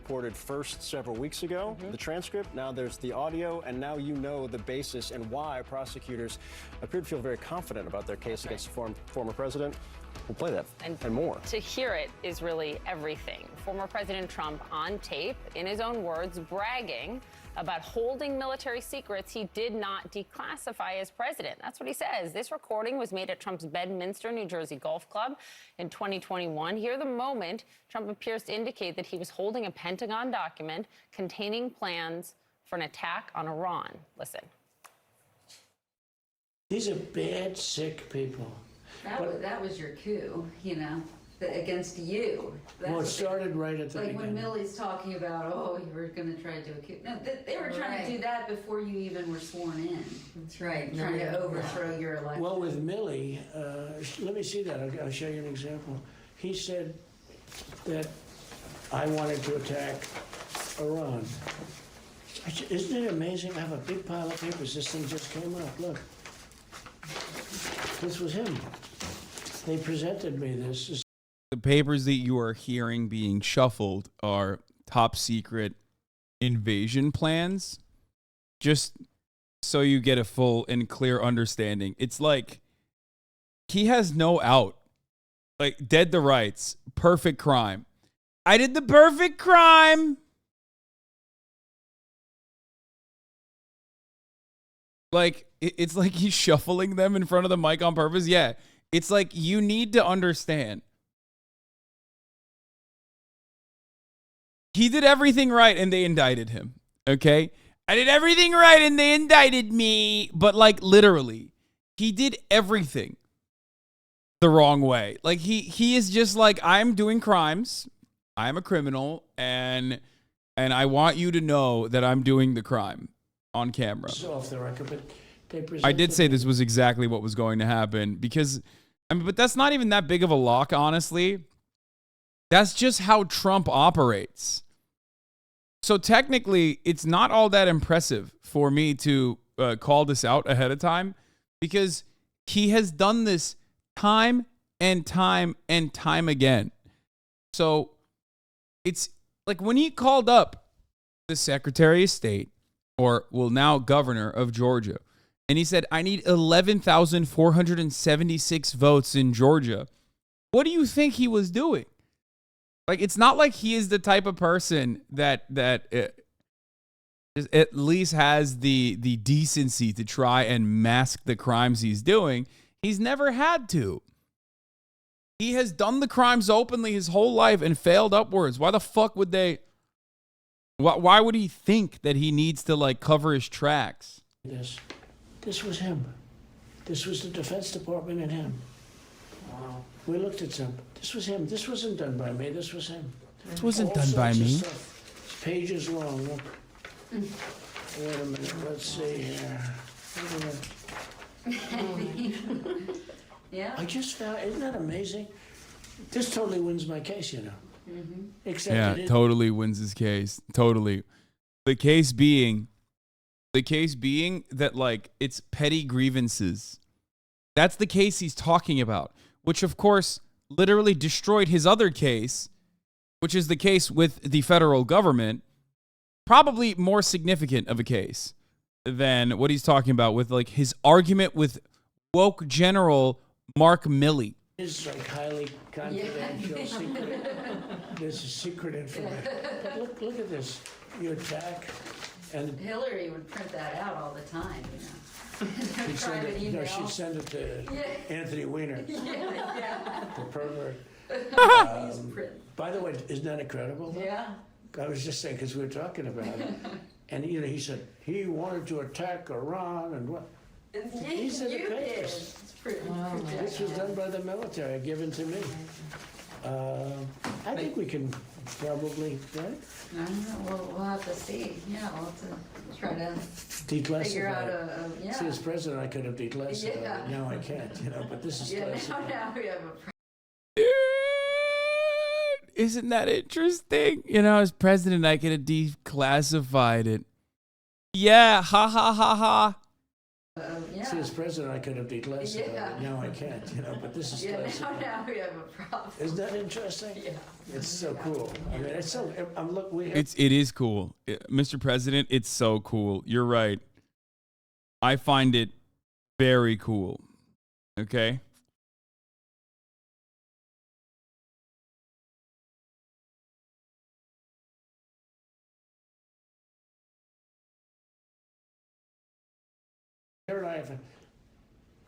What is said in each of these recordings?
reported first several weeks ago, the transcript, now there's the audio, and now you know the basis and why prosecutors appear to feel very confident about their case against the former president. We'll play that and more. To hear it is really everything. Former President Trump on tape, in his own words, bragging about holding military secrets he did not declassify as president. That's what he says. This recording was made at Trump's Bedminster, New Jersey Golf Club in 2021. Here, the moment Trump appears to indicate that he was holding a Pentagon document containing plans for an attack on Iran. Listen. These are bad, sick people. That was your coup, you know, against you. Well, it started right at the beginning. Like when Milley's talking about, oh, you were going to try to do a coup. No, they were trying to do that before you even were sworn in. That's right. Trying to overthrow your election. Well, with Milley, let me see that. I'll show you an example. He said that I wanted to attack Iran. Isn't it amazing? I have a big pile of papers. This thing just came up. Look. This was him. They presented me this. The papers that you are hearing being shuffled are top secret invasion plans. Just so you get a full and clear understanding. It's like he has no out. Like dead to rights. Perfect crime. I did the perfect crime. Like, it's like he's shuffling them in front of the mic on purpose. Yeah, it's like you need to understand. He did everything right and they indicted him, okay? I did everything right and they indicted me. But, like, literally, he did everything the wrong way. Like, he is just like, I'm doing crimes. I'm a criminal. And I want you to know that I'm doing the crime. On camera. Off the record, but they I did say this was exactly what was going to happen because, I mean, but that's not even that big of a lock, honestly. That's just how Trump operates. So technically, it's not all that impressive for me to call this out ahead of time because he has done this time and time and time again. So it's like when he called up the Secretary of State, or now governor of Georgia. And he said, I need 11,476 votes in Georgia. What do you think he was doing? Like, it's not like he is the type of person that at least has the decency to try and mask the crimes he's doing. He's never had to. He has done the crimes openly his whole life and failed upwards. Why the fuck would they... Why would he think that he needs to, like, cover his tracks? This was him. This was the Defense Department and him. Wow. We looked at some. This was him. This wasn't done by me. This was him. This wasn't done by me. It's pages long. Look. Wait a minute. Let's see here. Yeah. I just found, isn't that amazing? This totally wins my case, you know. Mm-hmm. Except yeah, totally wins his case. Totally. The case being that, like, it's petty grievances. That's the case he's talking about, which, of course, literally destroyed his other case, which is the case with the federal government. Probably more significant of a case than what he's talking about with, like, his argument with woke General Mark Milley. It's like highly confidential, secret. This is secret information. But look at this. You attack, and Hillary would print that out all the time, you know. she'd send it to Anthony Weiner, the pervert. By the way, isn't that incredible? Though? Yeah. I was just saying, because we were talking about it, and you know, he said he wanted to attack Iran and what? These are the papers. This was done by the military, given to me. I think we can probably, right? I don't know. We'll have to see. Yeah, we'll have to try to Declassify. figure out yeah. See, as president, I could have declassified it. Now I can't, you know, but this is classified. Now we have a Dude, isn't that interesting? You know, as president, I could have declassified it. Yeah, ha ha ha ha. Yeah. See, as president, I could have declassified it. Now I can't, but this is classified. Now we have a problem. Isn't that interesting? Yeah. It's so cool. I mean, it's so, It is cool. Mr. President, it's so cool. You're right. I find it very cool. Okay?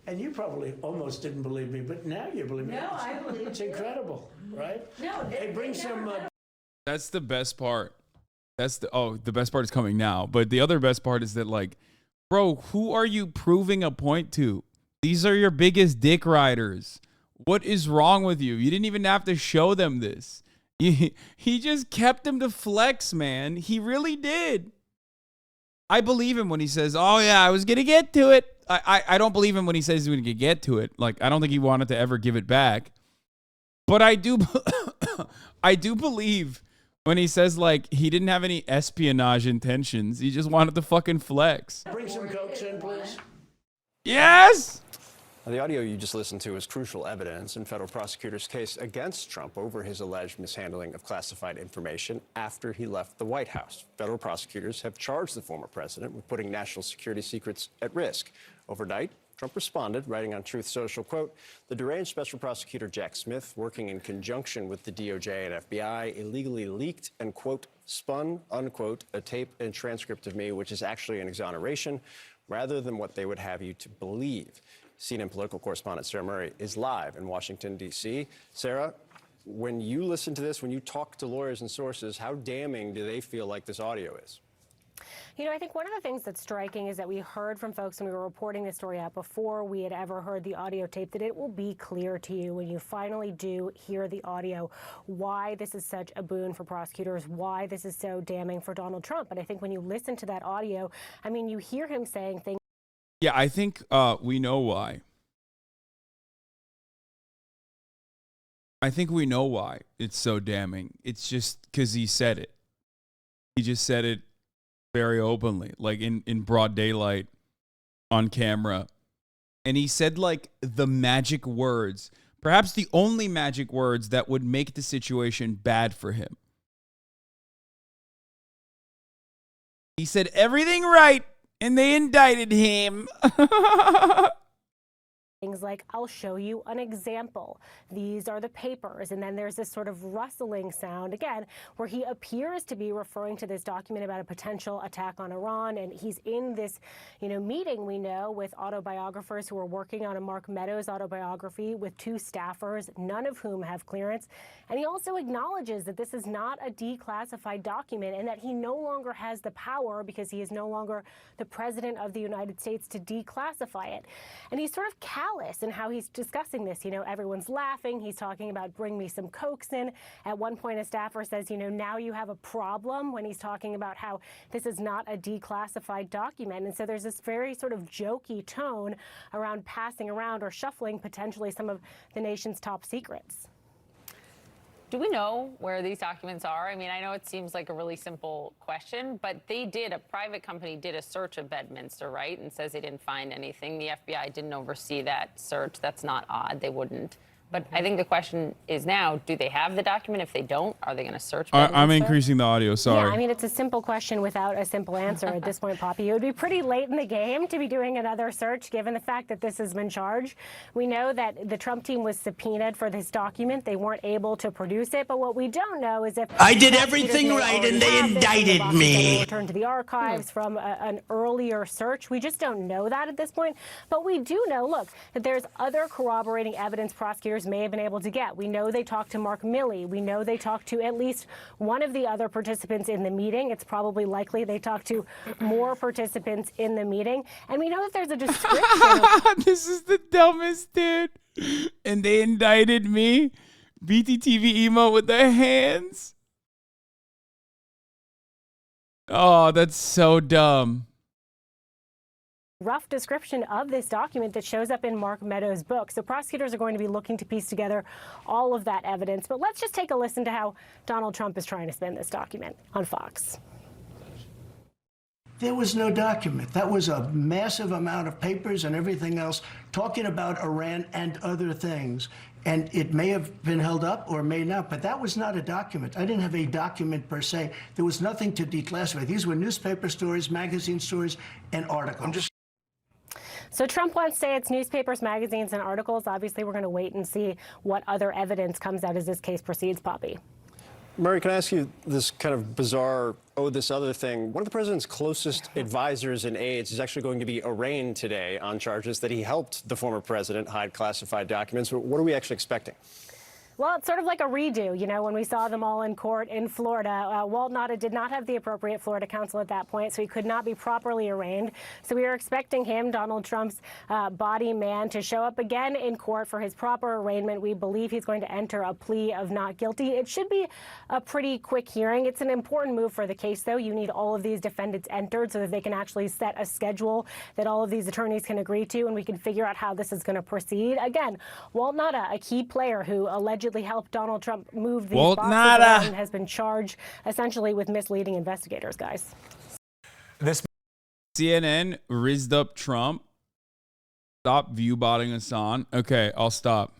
and you probably almost didn't believe me, but now you believe me. No, I believe it's incredible, right? No, Hey, bring some. That's the best part. The best part is coming now. But the other best part is that, like, bro, who are you proving a point to? These are your biggest dick riders. What is wrong with you? You didn't even have to show them this. He just kept them to flex, man. He really did. I believe him when he says, oh, yeah, I was going to get to it. I don't believe him when he says he's going to get to it. Like, I don't think he wanted to ever give it back. But I do believe when he says, like, he didn't have any espionage intentions. He just wanted to fucking flex. Bring some Cokes in, please. Yes! The audio you just listened to is crucial evidence in federal prosecutors' case against Trump over his alleged mishandling of classified information after he left the White House. Federal prosecutors have charged the former president with putting national security secrets at risk. Overnight, Trump responded, writing on Truth Social, quote, the deranged special prosecutor Jack Smith, working in conjunction with the DOJ and FBI, illegally leaked and, quote, spun, unquote, a tape and transcript of me, which is actually an exoneration, rather than what they would have you to believe. CNN political correspondent Sarah Murray is live in Washington, D.C. Sarah, when you listen to this, when you talk to lawyers and sources, how damning do they feel like this audio is? I think one of the things that's striking is that we heard from folks when we were reporting this story out before we had ever heard the audio tape, that it will be clear to you when you finally do hear the audio why this is such a boon for prosecutors, why this is so damning for Donald Trump. And I think when you listen to that audio, I mean, you hear him saying things. Yeah, I think we know why. I think we know why it's so damning. It's just because he said it. He just said it very openly, like in broad daylight on camera. And he said, like, the magic words, perhaps the only magic words that would make the situation bad for him. He said everything right, and they indicted him. Things like, I'll show you an example. These are the papers. And then there's this sort of rustling sound, again, where he appears to be referring to this document about a potential attack on Iran. And he's in this, meeting, we know, with autobiographers who are working on a Mark Meadows autobiography with two staffers, none of whom have clearance. And he also acknowledges that this is not a declassified document and that he no longer has the power, because he is no longer the president of the United States, to declassify it. And he's sort of callous in how he's discussing this. Everyone's laughing. He's talking about bring me some Cokes in. At one point, a staffer says, now you have a problem, when he's talking about how this is not a declassified document. And so there's this very sort of jokey tone around passing around or shuffling potentially some of the nation's top secrets. Do we know where these documents are? I mean, I know it seems like a really simple question, but a private company did a search of Bedminster, right? And says they didn't find anything. The FBI didn't oversee that search. That's not odd. They wouldn't. But I think the question is now, do they have the document? If they don't, are they going to search Bedminster? I'm increasing the audio, sorry. Yeah, I mean, it's a simple question without a simple answer at this point, Poppy. It would be pretty late in the game to be doing another search, given the fact that this has been charged. We know that the Trump team was subpoenaed for this document. They weren't able to produce it. But what we don't know is if I did everything right and they indicted me. Returned to the archives from an earlier search. We just don't know that at this point. But we do know, look, that there's other corroborating evidence prosecutors may have been able to get. We know they talked to Mark Milley. We know they talked to at least one of the other participants in the meeting. It's probably likely they talked to more participants in the meeting. And we know that there's a description. This is the dumbest, dude. And they indicted me. BTTV emo with their hands. Oh, that's so dumb. Rough description of this document that shows up in Mark Meadows' book. So prosecutors are going to be looking to piece together all of that evidence. But let's just take a listen to how Donald Trump is trying to spin this document on Fox. There was no document. That was a massive amount of papers and everything else talking about Iran and other things. And it may have been held up or may not, but that was not a document. I didn't have a document per se. There was nothing to declassify. These were newspaper stories, magazine stories, and articles. So Trump wants to say it's newspapers, magazines, and articles. Obviously, we're going to wait and see what other evidence comes out as this case proceeds, Poppy. Murray, can I ask you this kind of bizarre, this other thing? One of the president's closest advisors and aides is actually going to be arraigned today on charges that he helped the former president hide classified documents. What are we actually expecting? Well, it's sort of like a redo, you know, when we saw them all in court in Florida. Walt Nauta did not have the appropriate Florida counsel at that point, so he could not be properly arraigned. So we are expecting him, Donald Trump's body man, to show up again in court for his proper arraignment. We believe he's going to enter a plea of not guilty. It should be a pretty quick hearing. It's an important move for the case, though. You need all of these defendants entered so that they can actually set a schedule that all of these attorneys can agree to, and we can figure out how this is going to proceed. Again, Walt Nauta, a key player who allegedly helped Donald Trump move these boxes around, and has been charged essentially with misleading investigators, guys. This CNN rizzed up Trump. Stop view botting Hasan. Okay, I'll stop.